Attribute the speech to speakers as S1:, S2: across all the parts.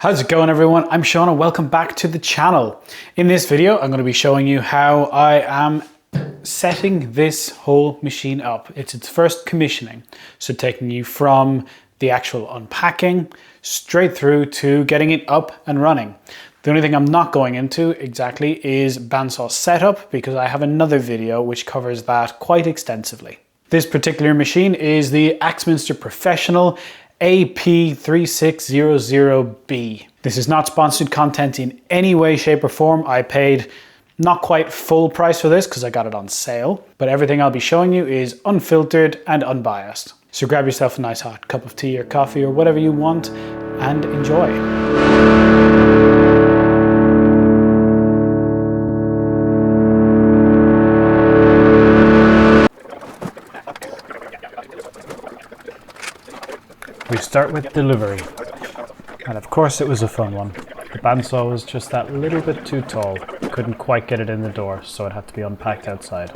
S1: How's it going, everyone? I'm Sean and welcome back to the channel. In this video, I'm going to be showing you how I am setting this whole machine up. It's its first commissioning. So taking you from the actual unpacking straight through to getting it up and running. The only thing I'm not going into exactly is bandsaw setup because I have another video which covers that quite extensively. This particular machine is the Axminster Professional AP3600B. This is not sponsored content in any way, shape or form. I paid not quite full price for this because I got it on sale, but everything I'll be showing you is unfiltered and unbiased. So grab yourself a nice hot cup of tea or coffee or whatever you want and enjoy. We start with delivery, and of course it was a fun one. The bandsaw was just that little bit too tall. Couldn't quite get it in the door, so it had to be unpacked outside.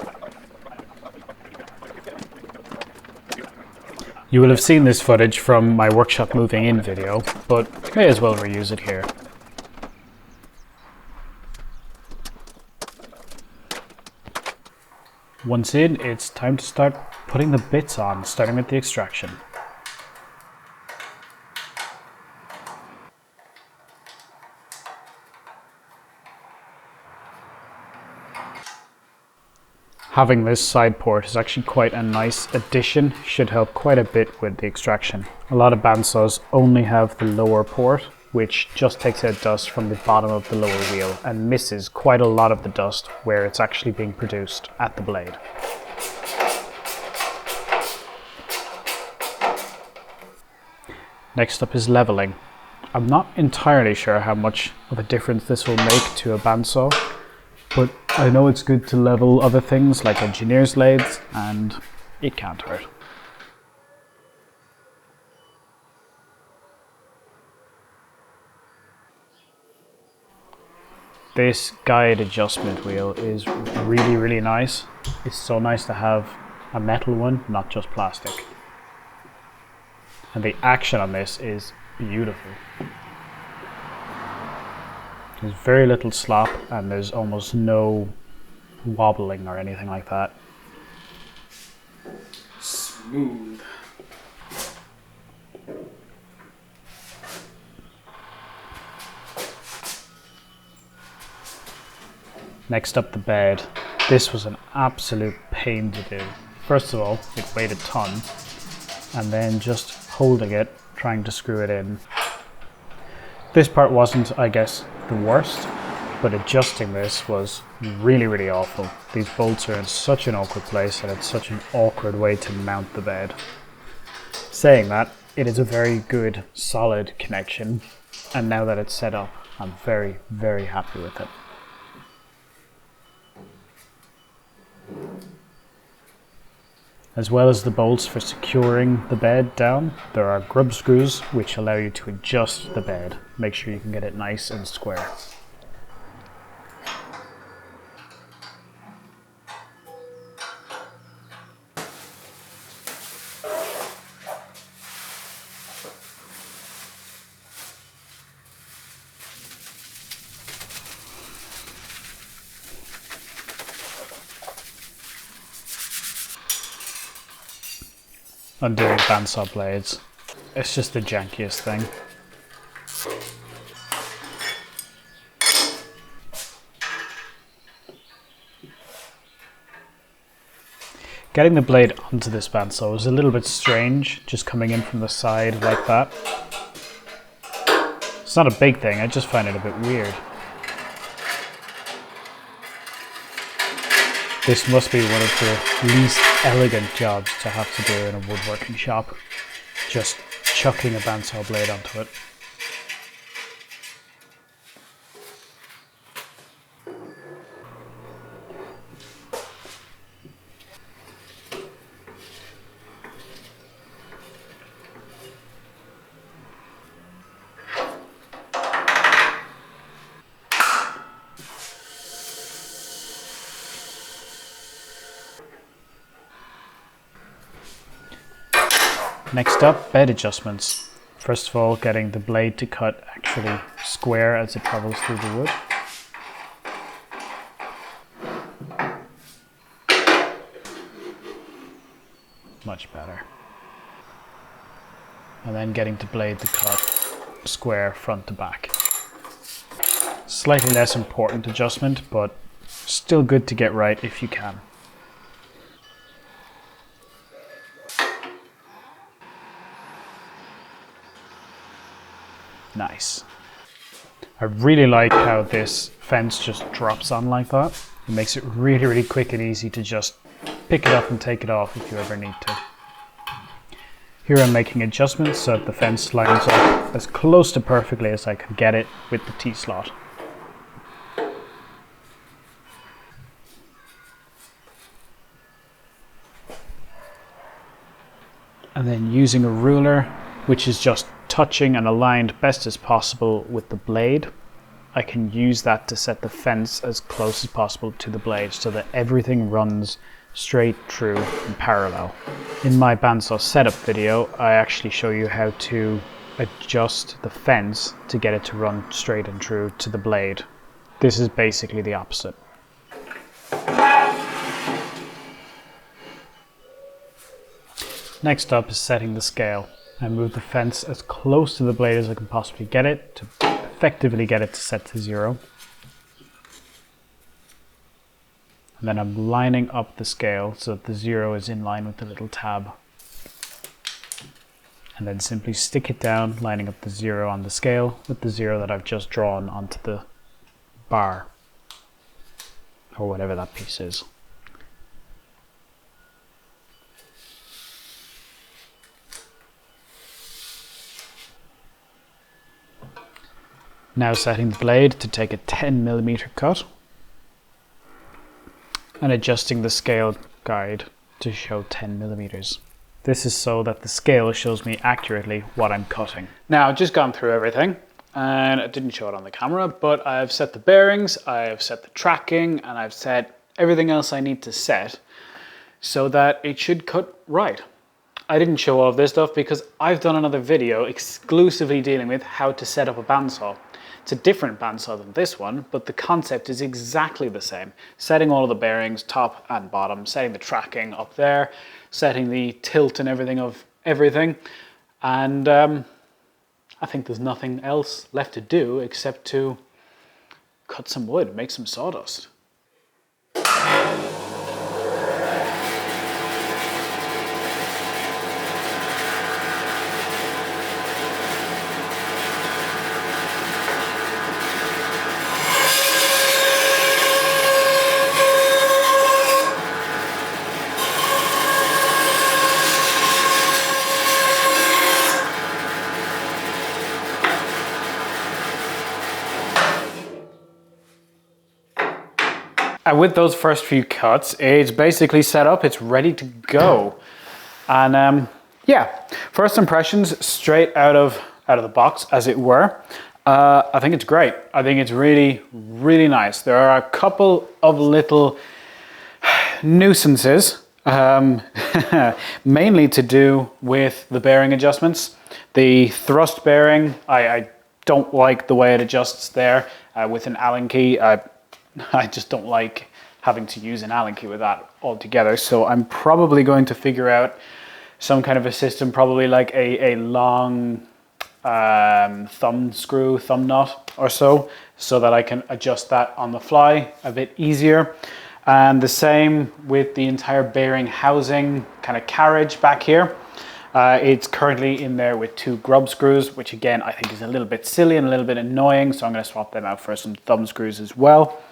S1: You will have seen this footage from my workshop moving in video, but may as well reuse it here. Once in, it's time to start putting the bits on, starting with the extraction. Having this side port is actually quite a nice addition, should help quite a bit with the extraction. A lot of bandsaws only have the lower port, which just takes out dust from the bottom of the lower wheel and misses quite a lot of the dust where it's actually being produced at the blade. Next up is leveling. I'm not entirely sure how much of a difference this will make to a bandsaw, but I know it's good to level other things like engineer's lathes, and it can't hurt. This guide adjustment wheel is really nice. It's so nice to have a metal one, not just plastic. And the action on this is beautiful. There's very little slop and there's almost no wobbling or anything like that. Smooth. Next up, the bed. This was an absolute pain to do. First of all, it weighed a ton, and then just holding it, trying to screw it in. This part wasn't, I guess, the worst, but adjusting this was really awful. These bolts are in such an awkward place and it's such an awkward way to mount the bed. Saying that, it is a very good solid connection, and now that it's set up, I'm very happy with it. As well as the bolts for securing the bed down, there are grub screws which allow you to adjust the bed. Make sure you can get it nice and square. Undoing bandsaw blades. It's just the jankiest thing. Getting the blade onto this bandsaw was a little bit strange, just coming in from the side like that. It's not a big thing, I just find it a bit weird. This must be one of the least elegant jobs to have to do in a woodworking shop. Just chucking a bandsaw blade onto it. Next up, bed adjustments. First of all, getting the blade to cut naturally square as it travels through the wood. Much better. And then getting to blade the cut square front to back. Slightly less important adjustment, but still good to get right if you can. Nice. I really like how this fence just drops on like that. It makes it really, really quick and easy to just pick it up and take it off if you ever need to. Here I'm making adjustments so that the fence lines up as close to perfectly as I can get it with the T-slot. And then using a ruler, which is just touching and aligned best as possible with the blade, I can use that to set the fence as close as possible to the blade so that everything runs straight through in parallel. In my bandsaw setup video, I actually show you how to adjust the fence to get it to run straight and true to the blade. This is basically the opposite. Next up is setting the scale. I move the fence as close to the blade as I can possibly get it to effectively get it to set to 0. And then I'm lining up the scale so that the 0 is in line with the little tab. And then simply stick it down, lining up the 0 on the scale with the 0 that I've just drawn onto the bar, or whatever that piece is. Now setting the blade to take a 10mm cut, and adjusting the scale guide to show 10mm. This is so that the scale shows me accurately what I'm cutting. Now I've just gone through everything, and I didn't show it on the camera, but I've set the bearings, I've set the tracking, and I've set everything else I need to set so that it should cut right. I didn't show all of this stuff because I've done another video exclusively dealing with how to set up a bandsaw. It's a different bandsaw than this one, but the concept is exactly the same. Setting all of the bearings, top and bottom, setting the tracking up there, setting the tilt and everything of everything. And I think there's nothing else left to do except to cut some wood, make some sawdust. And with those first few cuts, it's basically set up, it's ready to go. And yeah, first impressions straight out of the box, as it were. I think it's great. I think it's really, really nice. There are a couple of little nuisances, mainly to do with the bearing adjustments. The thrust bearing, I don't like the way it adjusts there with an Allen key. I just don't like having to use an Allen key with that altogether. So I'm probably going to figure out some kind of a system, probably like a long thumb nut or so that I can adjust that on the fly a bit easier. And the same with the entire bearing housing kind of carriage back here. It's currently in there with 2 grub screws, which again I think is a little bit silly and a little bit annoying, so I'm going to swap them out for some thumb screws as well.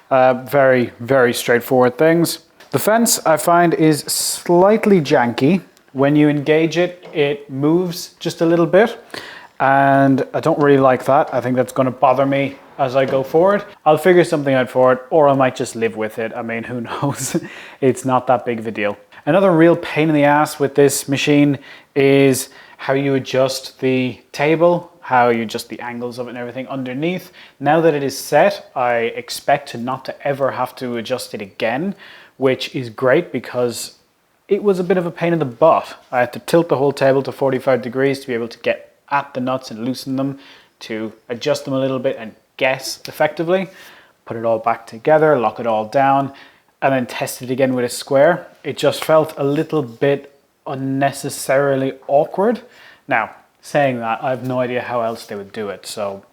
S1: Very, very straightforward things. The fence I find is slightly janky. When you engage it, it moves just a little bit, and I don't really like that. I think that's going to bother me as I go forward. I'll figure something out for it, or I might just live with it. I mean, who knows? It's not that big of a deal. Another real pain in the ass with this machine is how you adjust the table, how you adjust the angles of it and everything underneath. Now that it is set, I expect not to ever have to adjust it again, which is great because it was a bit of a pain in the butt. I had to tilt the whole table to 45 degrees to be able to get at the nuts and loosen them. to adjust them a little bit and guess effectively. Put it all back together, lock it all down, and then test it again with a square. It just felt a little bit unnecessarily awkward. Now, saying that, I have no idea how else they would do it, so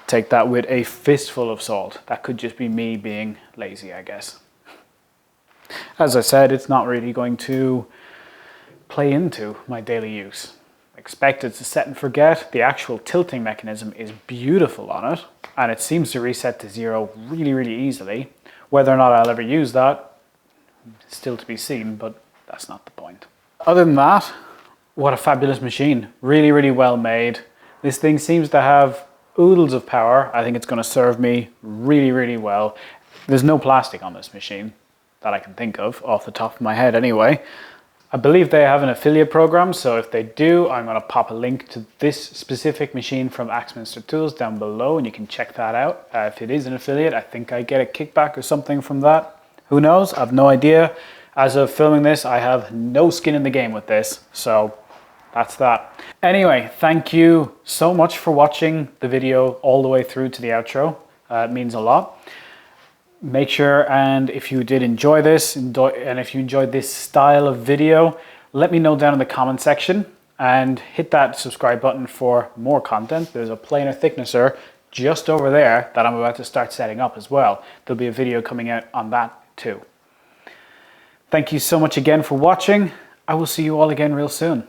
S1: take that with a fistful of salt. That could just be me being lazy, I guess. As I said, it's not really going to play into my daily use. Expect it to set and forget. The actual tilting mechanism is beautiful on it, and it seems to reset to 0 really, really easily. Whether or not I'll ever use that, still to be seen, but that's not the point. Other than that, what a fabulous machine. Really, really well made. This thing seems to have oodles of power. I think it's going to serve me really, really well. There's no plastic on this machine that I can think of off the top of my head anyway. I believe they have an affiliate program, so if they do, I'm going to pop a link to this specific machine from Axminster Tools down below, and you can check that out. If it is an affiliate, I think I get a kickback or something from that. Who knows? I have no idea. As of filming this, I have no skin in the game with this, so that's that. Anyway, thank you so much for watching the video all the way through to the outro. It means a lot. Make sure, and if you did enjoy this, and if you enjoyed this style of video, let me know down in the comment section, and hit that subscribe button for more content. There's a planer thicknesser just over there that I'm about to start setting up as well. There'll be a video coming out on that too. Thank you so much again for watching. I will see you all again real soon.